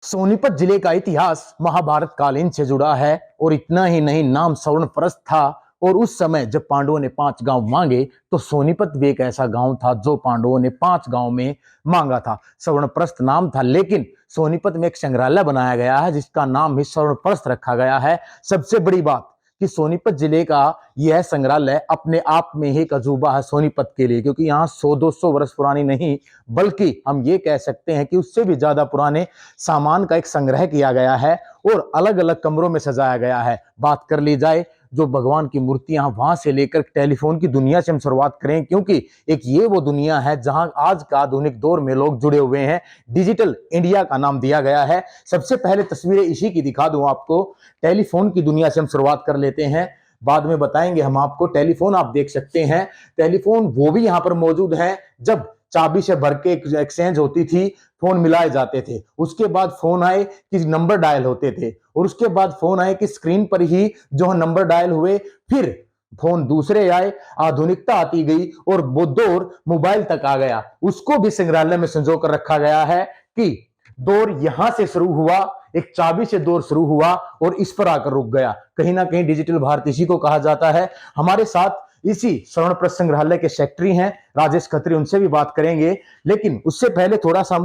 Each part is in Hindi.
सोनीपत जिले का इतिहास महाभारत कालीन से जुड़ा है और इतना ही नहीं, नाम स्वर्णप्रस्थ था। और उस समय जब पांडवों ने 5 गांव मांगे तो सोनीपत भी एक ऐसा गांव था जो पांडवों ने 5 गांव में मांगा था। स्वर्णप्रस्थ नाम था, लेकिन सोनीपत में एक संग्रहालय बनाया गया है जिसका नाम ही स्वर्णप्रस्थ रखा गया है। सबसे बड़ी बात कि सोनीपत जिले का यह संग्रहालय अपने आप में ही एक अजूबा है सोनीपत के लिए, क्योंकि यहाँ 100-200 वर्ष पुरानी नहीं बल्कि हम ये कह सकते हैं कि उससे भी ज्यादा पुराने सामान का एक संग्रह किया गया है और अलग अलग कमरों में सजाया गया है। बात कर ली जाए जो भगवान की मूर्तियां, वहां से लेकर टेलीफोन की दुनिया से हम शुरुआत करें, क्योंकि एक ये वो दुनिया है जहां आज का आधुनिक दौर में लोग जुड़े हुए हैं। डिजिटल इंडिया का नाम दिया गया है। सबसे पहले तस्वीरें इसी की दिखा दूं आपको। टेलीफोन की दुनिया से हम शुरुआत कर लेते हैं, बाद में बताएंगे हम आपको। टेलीफोन आप देख सकते हैं, टेलीफोन वो भी यहां पर मौजूद है जब चाबी से भर के एक्सचेंज होती थी, फोन मिलाए जाते थे। उसके बाद फोन आए कि नंबर डायल होते थे, और उसके बाद फोन आए कि स्क्रीन पर ही जो नंबर डायल हुए। फिर फोन दूसरे आए, आधुनिकता आती गई और वो दौर मोबाइल तक आ गया। उसको भी संग्रहालय में संजो कर रखा गया है कि दौर यहां से शुरू हुआ, एक चाबी से दौर शुरू हुआ और इस पर आकर रुक गया। कहीं ना कहीं डिजिटल भारत इसी को कहा जाता है। हमारे साथ इसी स्वर्णप्रस्थ संग्रहालय के सेक्रेटरी हैं राजेश खत्री, उनसे भी बात करेंगे। लेकिन उससे पहले थोड़ा सा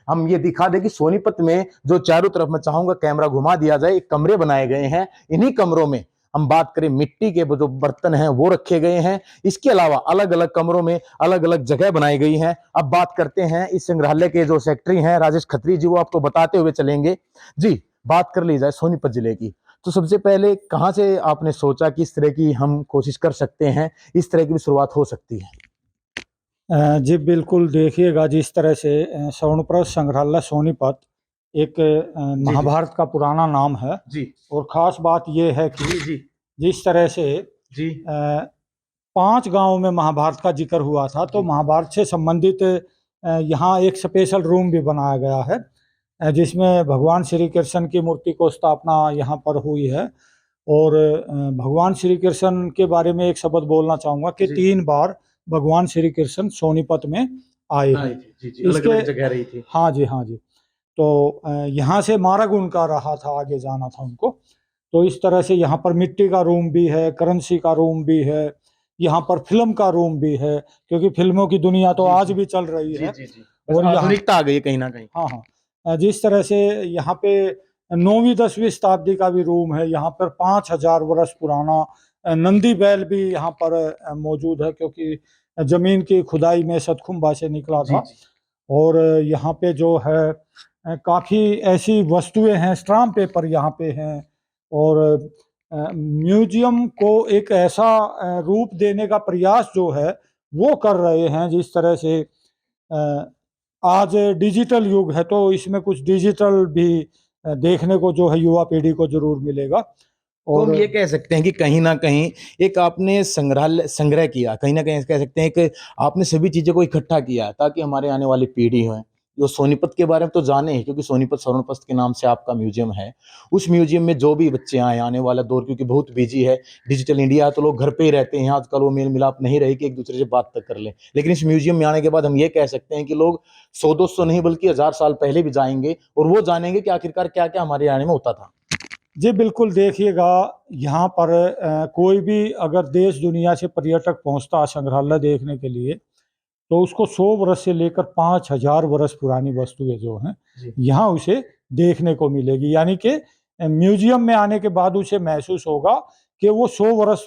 हम ये दिखा दें कि सोनीपत में जो चारों तरफ, मैं चाहूंगा कैमरा घुमा दिया जाए, एक कमरे बनाए गए हैं। इन्हीं कमरों में हम बात करें, मिट्टी के जो बर्तन हैं वो रखे गए हैं। इसके अलावा अलग अलग कमरों में अलग अलग जगह बनाई गई हैं। अब बात करते हैं इस संग्रहालय के जो सेक्रेटरी हैं राजेश खत्री जी, वो आपको बताते हुए चलेंगे। जी, बात कर ली जाए सोनीपत जिले की, तो सबसे पहले कहां से आपने सोचा कि इस तरह की हम कोशिश कर सकते हैं, इस तरह की भी शुरुआत हो सकती है? जी बिल्कुल, देखिएगा जिस तरह से स्वर्णप्रस्थ संग्रहालय सोनीपत एक महाभारत का पुराना नाम है जी। और ख़ास बात ये है कि जी जिस तरह से जी 5 गाँव में महाभारत का जिक्र हुआ था, तो महाभारत से संबंधित यहाँ एक स्पेशल रूम भी बनाया गया है, जिसमें भगवान श्री कृष्ण की मूर्ति को स्थापना यहाँ पर हुई है। और भगवान श्री कृष्ण के बारे में एक शब्द बोलना चाहूँगा कि 3 बार भगवान श्री कृष्ण सोनीपत में आए हैं। अलग-अलग जगह रही थी। हाँ जी, हाँ जी। तो यहाँ से मार्ग उनका रहा था, आगे जाना था उनको। तो इस तरह से यहाँ पर मिट्टी का रूम भी है, करेंसी का रूम भी है, यहाँ पर फिल्म का रूम भी है, क्योंकि फिल्मों की दुनिया तो आज भी चल रही है। और आधुनिकता आ गई है कहीं ना कहीं। हाँ हाँ, जिस तरह से यहाँ पे 9वीं-10वीं शताब्दी का भी रूम है, यहाँ पर 5000 वर्ष पुराना नंदी बैल भी यहाँ पर मौजूद है, क्योंकि जमीन की खुदाई में सतखुम्बा से निकला था। और यहाँ पे जो है काफ़ी ऐसी वस्तुएं हैं, स्टाम्प पेपर यहाँ पे हैं। और म्यूजियम को एक ऐसा रूप देने का प्रयास जो है वो कर रहे हैं, जिस तरह से आज डिजिटल युग है, तो इसमें कुछ डिजिटल भी देखने को जो है युवा पीढ़ी को जरूर मिलेगा। तो हम और ये कह सकते हैं कि कहीं ना कहीं एक आपने संग्रह किया, कहीं ना कहीं कह सकते हैं कि आपने सभी चीजों को इकट्ठा किया ताकि हमारे आने वाली पीढ़ी है जो सोनीपत के बारे में तो जाने ही, क्योंकि सोनीपत स्वर्णप्रस्थ के नाम से आपका म्यूजियम है। उस म्यूजियम में जो भी बच्चे आए, आने वाला दौर क्योंकि बहुत बिजी है, डिजिटल इंडिया है, तो लोग घर पे ही रहते हैं आजकल, वो मेल मिलाप नहीं रहे कि एक दूसरे से बात तक कर लें। लेकिन इस म्यूजियम में आने के बाद हम ये कह सकते हैं कि लोग 100-200 नहीं बल्कि 1000 साल पहले भी जाएंगे और वो जानेंगे कि आखिरकार क्या क्या हमारे आने में होता था। जी बिल्कुल, देखिएगा यहाँ पर कोई भी अगर देश दुनिया से पर्यटक पहुँचता है संग्रहालय देखने के लिए, तो उसको 100 वर्ष से लेकर 5000 वर्ष पुरानी वस्तुएं जो हैं यहाँ उसे देखने को मिलेगी। यानी कि म्यूजियम में आने के बाद उसे महसूस होगा कि वो 100 वर्ष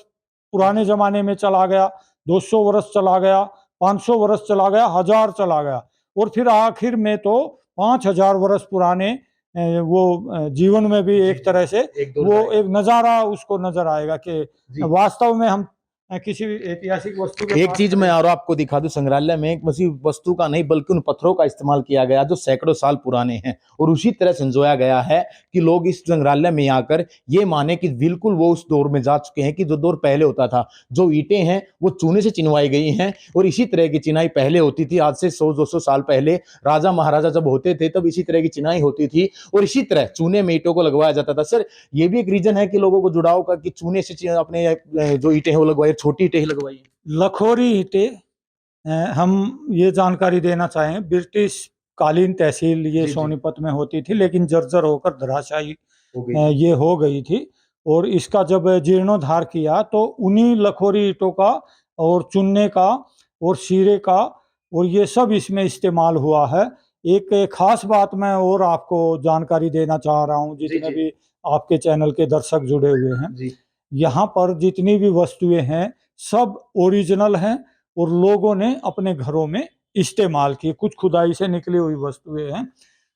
पुराने ज़माने में चला गया, 200 वर्ष चला गया, 500 वर्ष चला गया, 1000 चला गया, और फिर आखिर में तो 5000 वर्ष पुराने वो जीवन में भी एक तरह से वो एक नज़ारा उसको नजर आएगा कि वास्तव में हम किसी ऐतिहासिक वस्तु के एक चीज मैं और आपको दिखा दूं, संग्रहालय में एक बसी वस्तु का नहीं बल्कि उन पत्थरों का इस्तेमाल किया गया जो सैकड़ों साल पुराने हैं और उसी तरह संजोया गया है कि लोग इस संग्रहालय में आकर ये माने कि बिल्कुल वो उस दौर में जा चुके हैं कि जो दौर पहले होता था। जो ईंटें हैं वो चूने से चिनवाई गई हैं और इसी तरह की चिनाई पहले होती थी। आज से 100-200 साल पहले राजा महाराजा जब होते थे तब इसी तरह की चिनाई होती थी और इसी तरह चूने में ईंटों को लगवाया जाता था। सर, ये भी एक रीजन है कि लोगों को जुड़ाव का कि चूने से अपने जो ईंटें हैं वो लगवाई, छोटी ईंटें लगवाई। लखोरी ईंटें हम ये जानकारी देना चाहें, ब्रिटिश तत्कालीन तहसील ये जी, जी। सोनीपत में होती थी, लेकिन जर्जर होकर धराशायी हो गई। ये हो गई थी। और इसका जब जीर्णोद्धार किया तो उन्हीं लखोरी ईंटों का और चूने का और शीरे का और ये सब इसमें इस्तेमाल हुआ है। एक खास बात मैं और आपको जानकारी देना चाह रहा हूँ, जी, जितने जी। भी आपके चैनल के दर्शक जुड़े हुए हैं। जी। यहाँ पर जितनी भी वस्तुएं हैं सब ओरिजिनल हैं और लोगों ने अपने घरों में इस्तेमाल की। कुछ खुदाई से निकली हुई वस्तुएं हैं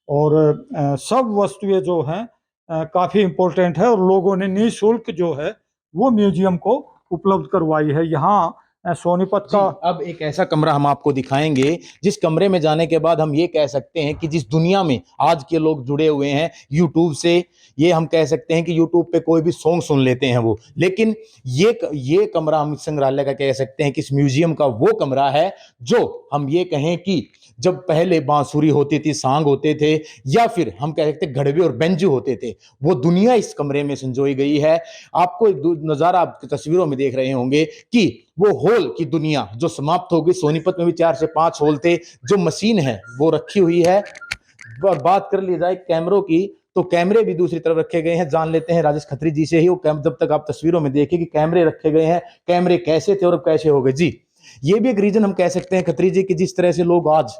और सब वस्तुएं जो हैं काफ़ी इम्पोर्टेंट है और लोगों ने निःशुल्क जो है वो म्यूजियम को उपलब्ध करवाई है। यहाँ सोनीपत जी, का अब एक ऐसा कमरा हम आपको दिखाएँगे, जिस कमरे में जाने के बाद हम ये कह सकते हैं कि जिस दुनिया में आज के लोग जुड़े हुए हैं यूट्यूब से, ये हम कह सकते हैं कि यूट्यूब पे कोई भी सॉन्ग सुन लेते हैं वो। लेकिन ये कमरा हम इस संग्रहालय का कह सकते हैं कि इस म्यूज़ियम का वो कमरा है, जो हम ये कहें कि जब पहले बाँसुरी होती थी, सांग होते थे या फिर हम कह सकते हैं घड़वे और बेंजो होते थे, वो दुनिया इस कमरे में संजोई गई है। आपको एक दु नज़ारा आप तस्वीरों में देख रहे होंगे कि वो हॉल की दुनिया जो समाप्त हो गई। सोनीपत में भी 4 से 5 हॉल थे, जो मशीन है वो रखी हुई है। और बात कर ली जाए कैमरों की, तो कैमरे भी दूसरी तरफ रखे गए हैं। जान लेते हैं राजेश खत्री जी से ही, वो जब तक आप तस्वीरों में देखिए कि कैमरे रखे गए हैं, कैमरे कैसे थे और अब कैसे हो गए। जी, ये भी एक रीजन हम कह सकते हैं खत्री जी कि जिस तरह से लोग आज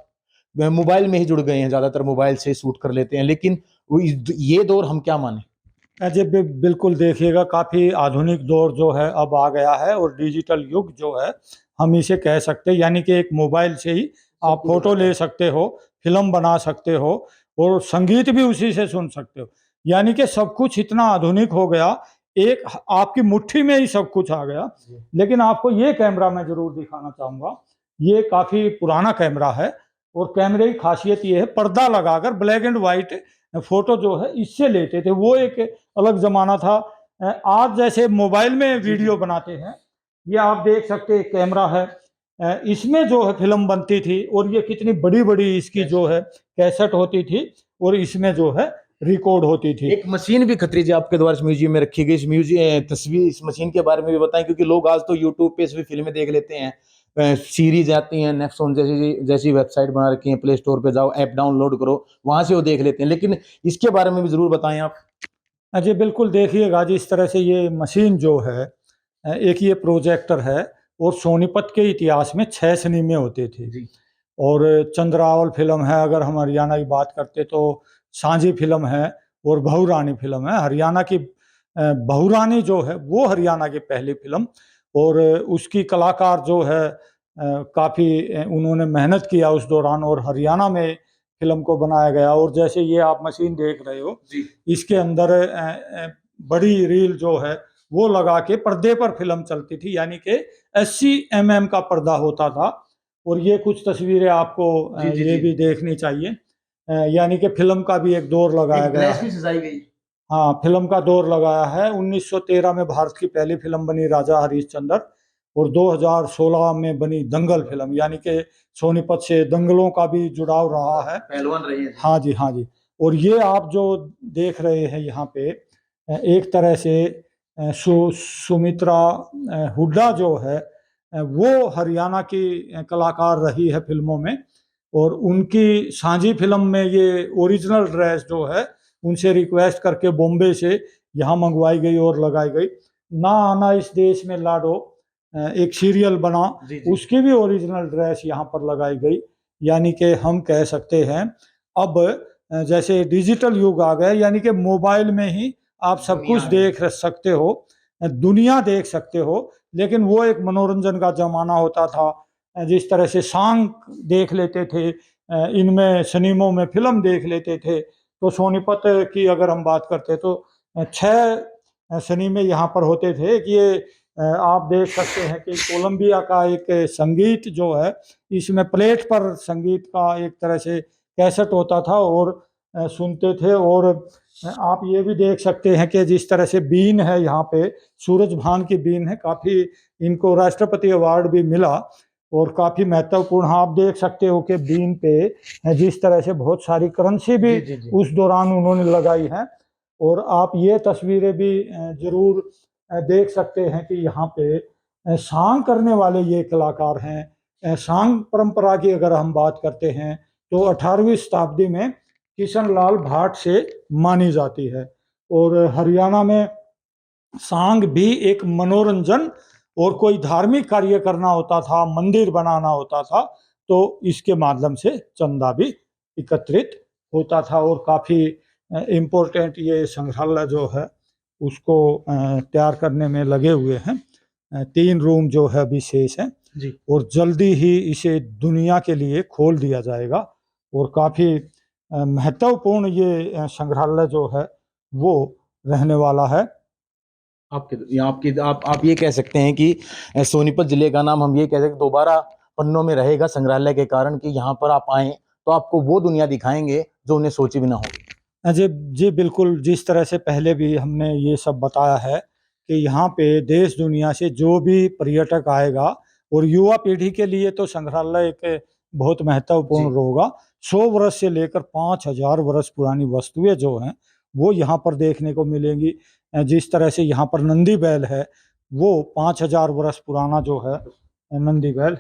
मोबाइल में ही जुड़ गए हैं, ज्यादातर मोबाइल से शूट कर लेते हैं, लेकिन ये दौर हम क्या माने। जी बिल्कुल देखिएगा, काफ़ी आधुनिक दौर जो है अब आ गया है और डिजिटल युग जो है हम इसे कह सकते हैं। यानी कि एक मोबाइल से ही आप सब कुछ हो फोटो जाता ले है। सकते हो, फिल्म बना सकते हो और संगीत भी उसी से सुन सकते हो। यानी कि सब कुछ इतना आधुनिक हो गया, एक आपकी मुट्ठी में ही सब कुछ आ गया। जी। लेकिन आपको ये कैमरा मैं ज़रूर दिखाना चाहूँगा। ये काफ़ी पुराना कैमरा है और कैमरे की खासियत ये है, पर्दा लगाकर ब्लैक एंड वाइट फोटो जो है इससे लेते थे। वो एक अलग ज़माना था। आज जैसे मोबाइल में जी, जी। वीडियो बनाते हैं, ये आप देख सकते हैं कैमरा है। इसमें जो है फ़िल्म बनती थी और ये कितनी बड़ी-बड़ी इसकी जो है कैसेट होती थी और इसमें जो है रिकॉर्ड होती थी। एक मशीन भी खत्री जी आपके द्वारा इस म्यूजियम में रखी गई। इस तस्वीर इस मशीन के बारे में भी बताएं, क्योंकि लोग आज तो यूट्यूब पे इसमें फिल्में देख लेते हैं, सीरीज आती हैं, नेक्सॉन जैसी जैसी वेबसाइट बना रखी है, प्ले स्टोर पे जाओ, ऐप डाउनलोड करो, वहां से वो देख लेते हैं। लेकिन इसके बारे में भी जरूर बताएं आप। जी बिल्कुल देखिएगा, जिस तरह से ये मशीन जो है एक ये प्रोजेक्टर है और सोनीपत के इतिहास में 6 सिनेमे होते थे। जी। और चंद्रावल फ़िल्म है, अगर हम हरियाणा की बात करते तो सांझी फ़िल्म है और बहू रानी फ़िल्म है। हरियाणा की बहू रानी जो है वो हरियाणा की पहली फ़िल्म और उसकी कलाकार जो है काफ़ी उन्होंने मेहनत किया उस दौरान और हरियाणा में फ़िल्म को बनाया गया। और जैसे ये आप मशीन देख रहे हो, जी। इसके अंदर बड़ी रील जो है वो लगा के पर्दे पर फ़िल्म चलती थी, यानी कि 80 mm का पर्दा होता था। और ये कुछ तस्वीरें आपको जी, जी, ये जी। भी देखनी चाहिए। यानी कि फ़िल्म का भी एक दौर लगाया एक गया ड्रेस है। भी सजाई गई। हाँ, फ़िल्म का दौर लगाया है। 1913 में भारत की पहली फ़िल्म बनी राजा हरिश्चंद्र और 2016 में बनी दंगल फ़िल्म, यानी कि सोनीपत से दंगलों का भी जुड़ाव रहा है। पहलवान रही है जी। हाँ जी, हाँ जी। और ये आप जो देख रहे हैं यहाँ पे एक तरह से सुमित्रा हुड्डा जो है वो हरियाणा की कलाकार रही है फ़िल्मों में और उनकी सांझी फ़िल्म में ये ओरिजिनल ड्रेस जो है उनसे रिक्वेस्ट करके बॉम्बे से यहाँ मंगवाई गई और लगाई गई। ना आना इस देश में लाडो एक सीरियल बना, जी, जी। उसकी भी ओरिजिनल ड्रेस यहाँ पर लगाई गई। यानी कि हम कह सकते हैं अब जैसे डिजिटल युग आ गया, यानी कि मोबाइल में ही आप सब दुनिया कुछ है। देख सकते हो, दुनिया देख सकते हो। लेकिन वो एक मनोरंजन का ज़माना होता था। जिस तरह से सॉन्ग देख लेते थे, इनमें सिनेमों में फ़िल्म देख लेते थे। तो सोनीपत की अगर हम बात करते तो 6 सिनेमे यहाँ पर होते थे कि ये आप देख सकते हैं कि कोलंबिया का एक संगीत जो है, इसमें प्लेट पर संगीत का एक तरह से कैसेट होता था और सुनते थे। और आप ये भी देख सकते हैं कि जिस तरह से बीन है यहाँ पे, सूरजभान की बीन है, काफ़ी इनको राष्ट्रपति अवार्ड भी मिला और काफ़ी महत्वपूर्ण। हाँ, आप देख सकते हो कि बीन पे जिस तरह से बहुत सारी करेंसी भी जी, जी, जी। उस दौरान उन्होंने लगाई है। और आप ये तस्वीरें भी ज़रूर देख सकते हैं कि यहाँ पे सांग करने वाले ये कलाकार हैं। सांग परंपरा की अगर हम बात करते हैं तो 18वीं शताब्दी में किशन लाल भाट से मानी जाती है। और हरियाणा में सांग भी एक मनोरंजन और कोई धार्मिक कार्य करना होता था, मंदिर बनाना होता था, तो इसके माध्यम से चंदा भी एकत्रित होता था। और काफी इम्पोर्टेंट ये संग्रहालय जो है उसको तैयार करने में लगे हुए हैं। 3 रूम जो है विशेष है जी। और जल्दी ही इसे दुनिया के लिए खोल दिया जाएगा। और काफी महत्वपूर्ण ये संग्रहालय जो है वो रहने वाला है। आप ये कह सकते हैं कि सोनीपत जिले का नाम हम ये कह सकते हैं दोबारा पन्नों में रहेगा संग्रहालय के कारण कि यहाँ पर आप आए तो आपको वो दुनिया दिखाएंगे जो उन्हें सोची भी ना हो। जी जी बिल्कुल, जिस तरह से पहले भी हमने ये सब बताया है कि यहाँ पे देश दुनिया से जो भी पर्यटक आएगा और युवा पीढ़ी के लिए तो संग्रहालय एक बहुत महत्वपूर्ण जी। होगा। 100 वर्ष से लेकर 5000 वर्ष पुरानी वस्तुएं जो हैं वो यहाँ पर देखने को मिलेंगी। जिस तरह से यहाँ पर नंदी बैल है वो 5000 वर्ष पुराना जो है नंदी बैल।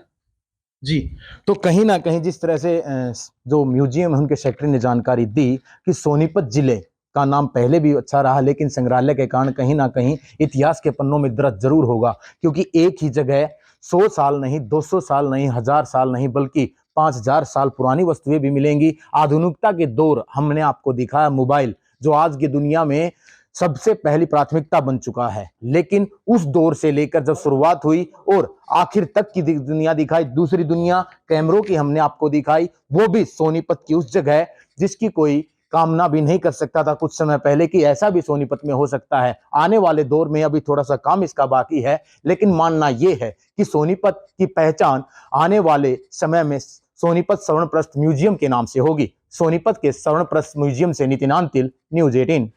जी, तो कहीं न कहीं जिस तरह से जो म्यूज़ियम है उनके सेक्रेटरी ने जानकारी दी कि सोनीपत जिले का नाम पहले भी अच्छा रहा लेकिन संग्रहालय के कारण कहीं न कहीं इतिहास के पन्नों में दर्ज ज़रूर होगा क्योंकि एक ही जगह 100 साल नहीं, 200 साल नहीं, 1000 साल नहीं बल्कि 5000 साल पुरानी वस्तुएँ भी मिलेंगी। आधुनिकता के दौर हमने आपको दिखाया मोबाइल जो आज की दुनिया में सबसे पहली प्राथमिकता बन चुका है लेकिन उस दौर से लेकर जब शुरुआत हुई और आखिर तक की दुनिया दिखाई दूसरी दुनिया कैमरों की हमने आपको दिखाई वो भी सोनीपत की उस जगह जिसकी कोई कामना भी नहीं कर सकता था कुछ समय पहले कि ऐसा भी सोनीपत में हो सकता है। आने वाले दौर में अभी थोड़ा सा काम इसका बाकी है लेकिन मानना यह है कि सोनीपत की पहचान आने वाले समय में सोनीपत स्वर्णप्रस्थ म्यूजियम के नाम से होगी। सोनीपत के स्वर्णप्रस्थ म्यूजियम से नितिन अंतिल, न्यूज़ 18।